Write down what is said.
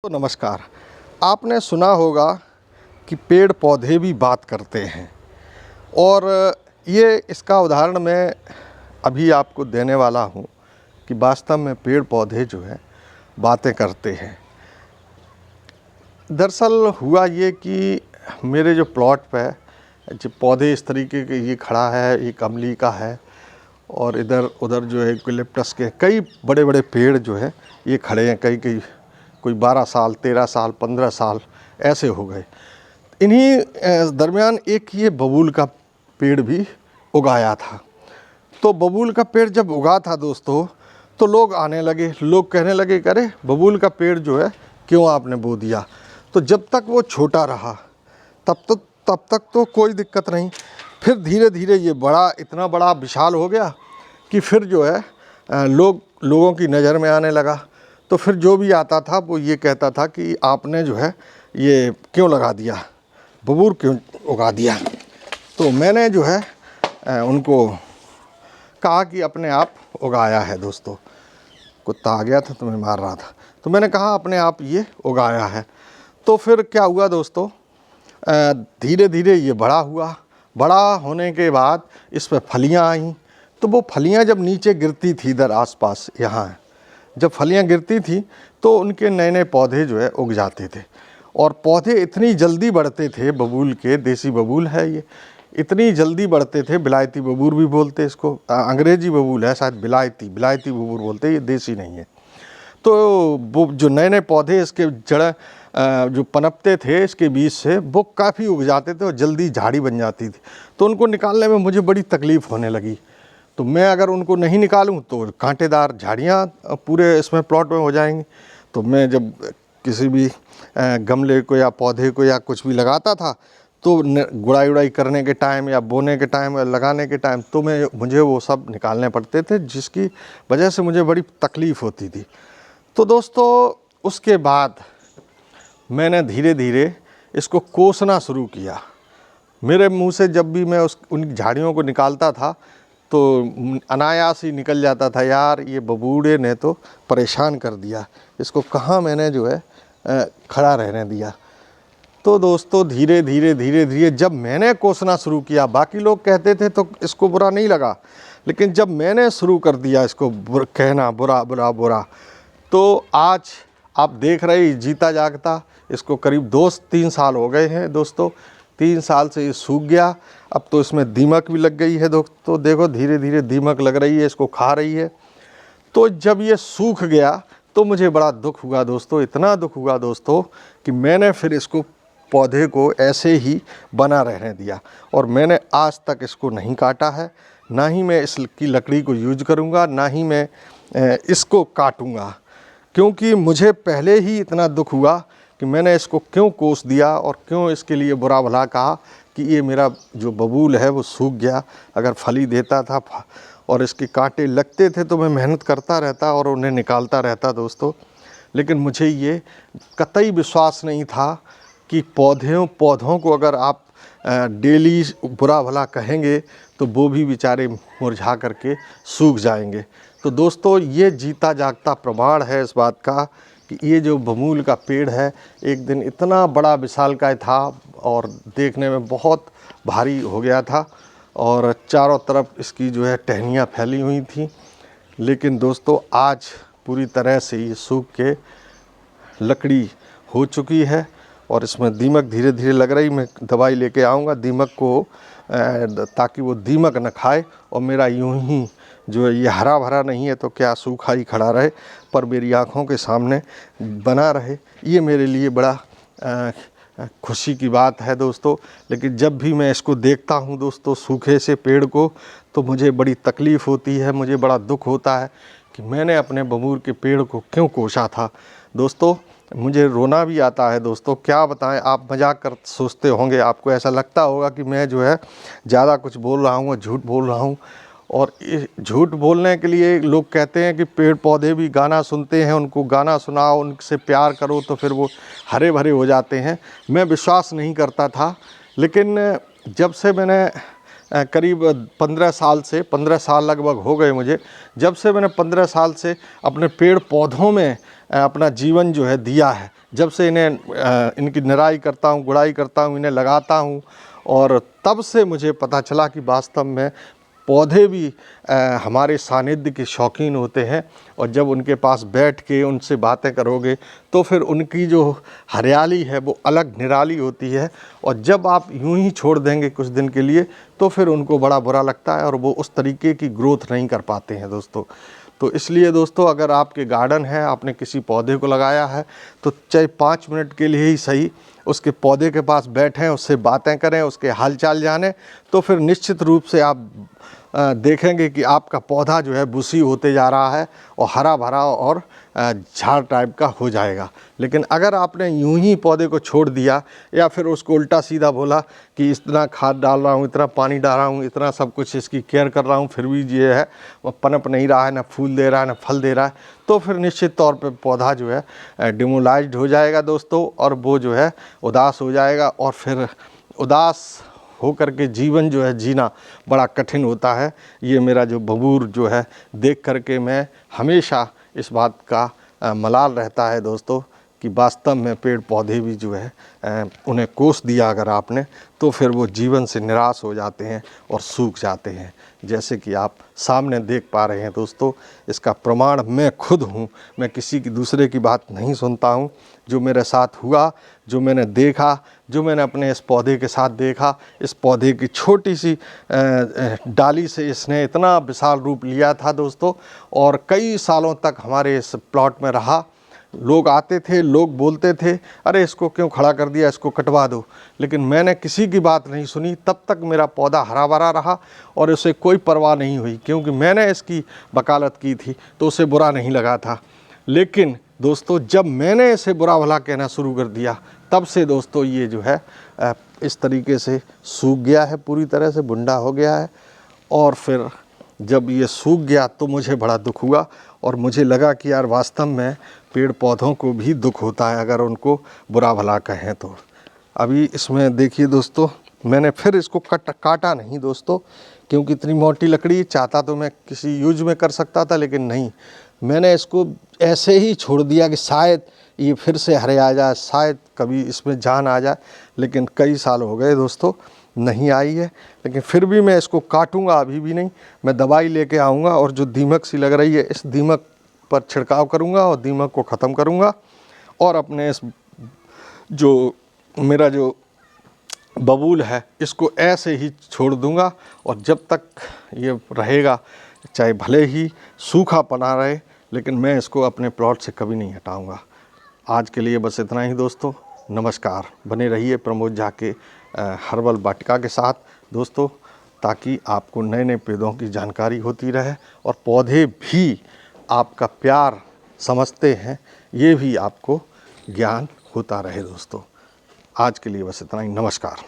तो नमस्कार। आपने सुना होगा कि पेड़ पौधे भी बात करते हैं और ये इसका उदाहरण मैं अभी आपको देने वाला हूँ कि वास्तव में पेड़ पौधे जो है बातें करते हैं। दरअसल हुआ ये कि मेरे जो प्लॉट पे जो पौधे इस तरीके के ये खड़ा है, एक अमली का है और इधर उधर जो है यूकलिप्टस के कई बड़े बड़े पेड़ जो है ये खड़े हैं। कई कोई 12 साल, 13 साल, 15 साल ऐसे हो गए। इन्हीं दरमियान एक ये बबूल का पेड़ भी उगाया था। तो बबूल का पेड़ जब उगा था दोस्तों, तो लोग आने लगे, लोग कहने लगे कि अरे बबूल का पेड़ जो है क्यों आपने बो दिया। तो जब तक वो छोटा रहा तब तक तो कोई दिक्कत नहीं। फिर धीरे धीरे ये बड़ा, इतना बड़ा विशाल हो गया कि फिर जो है लोगों की नज़र में आने लगा। तो फिर जो भी आता था वो ये कहता था कि आपने जो है ये क्यों लगा दिया, बबूल क्यों उगा दिया। तो मैंने जो है उनको कहा कि अपने आप उगाया है। दोस्तों, कुत्ता आ गया था तो मैं मार रहा था, तो मैंने कहा अपने आप ये उगाया है। तो फिर क्या हुआ दोस्तों, धीरे धीरे ये बड़ा हुआ। बड़ा होने के बाद इस पर फलियाँ आईं। तो वो फलियाँ जब नीचे गिरती थी इधर आसपास, यहाँ जब फलियाँ गिरती थी तो उनके नए नए पौधे जो है उग जाते थे। और पौधे इतनी जल्दी बढ़ते थे, बबूल के, देसी बबूल है ये, इतनी जल्दी बढ़ते थे। बिलायती बबूल भी बोलते इसको, अंग्रेजी बबूल है शायद, बिलायती बबूल बोलते, ये देसी नहीं है। तो वो जो नए नए पौधे इसके जड़ जो पनपते थे इसके बीच से, वो काफ़ी उग जाते थे और जल्दी झाड़ी बन जाती थी। तो उनको निकालने में मुझे बड़ी तकलीफ़ होने लगी। तो मैं अगर उनको नहीं निकालूं तो कांटेदार झाड़ियाँ पूरे इसमें प्लॉट में हो जाएंगी। तो मैं जब किसी भी गमले को या पौधे को या कुछ भी लगाता था तो गुड़ाई उड़ाई करने के टाइम या बोने के टाइम या लगाने के टाइम तो मुझे वो सब निकालने पड़ते थे, जिसकी वजह से मुझे बड़ी तकलीफ़ होती थी। तो दोस्तों, उसके बाद मैंने धीरे धीरे इसको कोसना शुरू किया। मेरे मुंह से जब भी मैं उन झाड़ियों को निकालता था तो अनायास ही निकल जाता था, यार ये बबूड़े ने तो परेशान कर दिया, इसको कहाँ मैंने जो है खड़ा रहने दिया। तो दोस्तों, धीरे धीरे जब मैंने कोसना शुरू किया, बाकी लोग कहते थे तो इसको बुरा नहीं लगा, लेकिन जब मैंने शुरू कर दिया इसको कहना बुरा बुरा बुरा, तो आज आप देख रहे जीता जागता, इसको करीब 2-3 साल हो गए हैं दोस्तों। 3 साल से ये सूख गया। अब तो इसमें दीमक भी लग गई है दोस्तों, देखो धीरे धीरे दीमक लग रही है, इसको खा रही है। तो जब ये सूख गया तो मुझे बड़ा दुख हुआ दोस्तों, इतना दुख हुआ दोस्तों कि मैंने फिर इसको पौधे को ऐसे ही बना रहने दिया और मैंने आज तक इसको नहीं काटा है, ना ही मैं इसकी लकड़ी को यूज करूँगा, ना ही मैं इसको काटूँगा। क्योंकि मुझे पहले ही इतना दुख हुआ कि मैंने इसको क्यों कोस दिया और क्यों इसके लिए बुरा भला कहा कि ये मेरा जो बबूल है वो सूख गया। अगर फली देता था और इसके कांटे लगते थे तो मैं मेहनत करता रहता और उन्हें निकालता रहता दोस्तों। लेकिन मुझे ये कतई विश्वास नहीं था कि पौधों को अगर आप डेली बुरा भला कहेंगे तो वो भी बेचारे मुरझा करके सूख जाएंगे। तो दोस्तों, ये जीता जागता प्रमाण है इस बात का कि ये जो बबूल का पेड़ है एक दिन इतना बड़ा विशालकाय था और देखने में बहुत भारी हो गया था और चारों तरफ इसकी जो है टहनियाँ फैली हुई थी। लेकिन दोस्तों, आज पूरी तरह से ये सूख के लकड़ी हो चुकी है और इसमें दीमक धीरे धीरे लग रही। मैं दवाई लेके आऊँगा दीमक को, ताकि वो दीमक न खाए और मेरा यूं ही जो है ये हरा भरा नहीं है तो क्या सूखा ही खड़ा रहे, पर मेरी आँखों के सामने बना रहे। ये मेरे लिए बड़ा खुशी की बात है दोस्तों। लेकिन जब भी मैं इसको देखता हूँ दोस्तों, सूखे से पेड़ को, तो मुझे बड़ी तकलीफ़ होती है, मुझे बड़ा दुख होता है कि मैंने अपने बबूल के पेड़ को क्यों कोसा था। दोस्तों, मुझे रोना भी आता है दोस्तों, क्या बताएं। आप मजाक कर सोचते होंगे, आपको ऐसा लगता होगा कि मैं जो है ज़्यादा कुछ बोल रहा हूँ, झूठ बोल रहा हूँ। और झूठ बोलने के लिए लोग कहते हैं कि पेड़ पौधे भी गाना सुनते हैं, उनको गाना सुनाओ, उनसे प्यार करो तो फिर वो हरे भरे हो जाते हैं। मैं विश्वास नहीं करता था, लेकिन जब से मैंने करीब 15 साल लगभग हो गए मुझे, जब से मैंने 15 साल से अपने पेड़ पौधों में अपना जीवन जो है दिया है, जब से इनकी निराई करता हूँ, गुड़ाई करता हूँ, इन्हें लगाता हूँ, और तब से मुझे पता चला कि वास्तव में पौधे भी हमारे सानिध्य के शौकीन होते हैं। और जब उनके पास बैठ के उनसे बातें करोगे तो फिर उनकी जो हरियाली है वो अलग निराली होती है। और जब आप यूं ही छोड़ देंगे कुछ दिन के लिए तो फिर उनको बड़ा बुरा लगता है और वो उस तरीके की ग्रोथ नहीं कर पाते हैं दोस्तों। तो इसलिए दोस्तों, अगर आपके गार्डन है, आपने किसी पौधे को लगाया है, तो चाहे 5 मिनट के लिए ही सही उसके पौधे के पास बैठें, उससे बातें करें, उसके हालचाल जानें, तो फिर निश्चित रूप से आप देखेंगे कि आपका पौधा जो है बुशी होते जा रहा है और हरा भरा और झाड़ टाइप का हो जाएगा। लेकिन अगर आपने यूं ही पौधे को छोड़ दिया या फिर उसको उल्टा सीधा बोला कि इतना खाद डाल रहा हूँ, इतना पानी डाल रहा हूँ, इतना सब कुछ इसकी केयर कर रहा हूँ, फिर भी ये है वो पनप नहीं रहा है, ना फूल दे रहा है, ना फल दे रहा है, तो फिर निश्चित तौर पे पौधा जो है डिमोलाइज्ड हो जाएगा दोस्तों, और वो जो है उदास हो जाएगा। और फिर उदास होकर के जीवन जो है जीना बड़ा कठिन होता है। ये मेरा जो बबूर जो है देख करके मैं हमेशा इस बात का मलाल रहता है दोस्तों कि वास्तव में पेड़ पौधे भी जो है उन्हें कोस दिया अगर आपने, तो फिर वो जीवन से निराश हो जाते हैं और सूख जाते हैं। जैसे कि आप सामने देख पा रहे हैं दोस्तों, इसका प्रमाण मैं खुद हूँ। मैं किसी की दूसरे की बात नहीं सुनता हूँ। जो मेरे साथ हुआ, जो मैंने देखा, जो मैंने अपने इस पौधे के साथ देखा, इस पौधे की छोटी सी डाली से इसने इतना विशाल रूप लिया था दोस्तों, और कई सालों तक हमारे इस प्लॉट में रहा। लोग आते थे, लोग बोलते थे, अरे इसको क्यों खड़ा कर दिया, इसको कटवा दो, लेकिन मैंने किसी की बात नहीं सुनी। तब तक मेरा पौधा हरा भरा रहा और उसे कोई परवाह नहीं हुई, क्योंकि मैंने इसकी वकालत की थी तो उसे बुरा नहीं लगा था। लेकिन दोस्तों, जब मैंने इसे बुरा भला कहना शुरू कर दिया, तब से दोस्तों ये जो है इस तरीके से सूख गया है, पूरी तरह से बुंडा हो गया है। और फिर जब ये सूख गया तो मुझे बड़ा दुख हुआ और मुझे लगा कि यार वास्तव में पेड़ पौधों को भी दुख होता है अगर उनको बुरा भला कहें तो। अभी इसमें देखिए दोस्तों, मैंने फिर इसको काटा नहीं दोस्तों, क्योंकि इतनी मोटी लकड़ी चाहता तो मैं किसी यूज में कर सकता था, लेकिन नहीं, मैंने इसको ऐसे ही छोड़ दिया कि शायद ये फिर से हरे आ जाए, शायद कभी इसमें जान आ जाए। लेकिन कई साल हो गए दोस्तों, नहीं आई है। लेकिन फिर भी मैं इसको काटूंगा अभी भी नहीं, मैं दवाई लेके आऊँगा और जो दीमक सी लग रही है इस दीमक पर छिड़काव करूँगा और दीमक को ख़त्म करूँगा। और अपने इस जो मेरा जो बबूल है इसको ऐसे ही छोड़ दूंगा, और जब तक ये रहेगा, चाहे भले ही सूखा पना रहे, लेकिन मैं इसको अपने प्लॉट से कभी नहीं हटाऊंगा। आज के लिए बस इतना ही दोस्तों, नमस्कार। बने रहिए प्रमोद झा के हर्बल वाटिका के साथ दोस्तों, ताकि आपको नए नए पेड़ों की जानकारी होती रहे और पौधे भी आपका प्यार समझते हैं, ये भी आपको ज्ञान होता रहे दोस्तों। आज के लिए बस इतना ही, नमस्कार।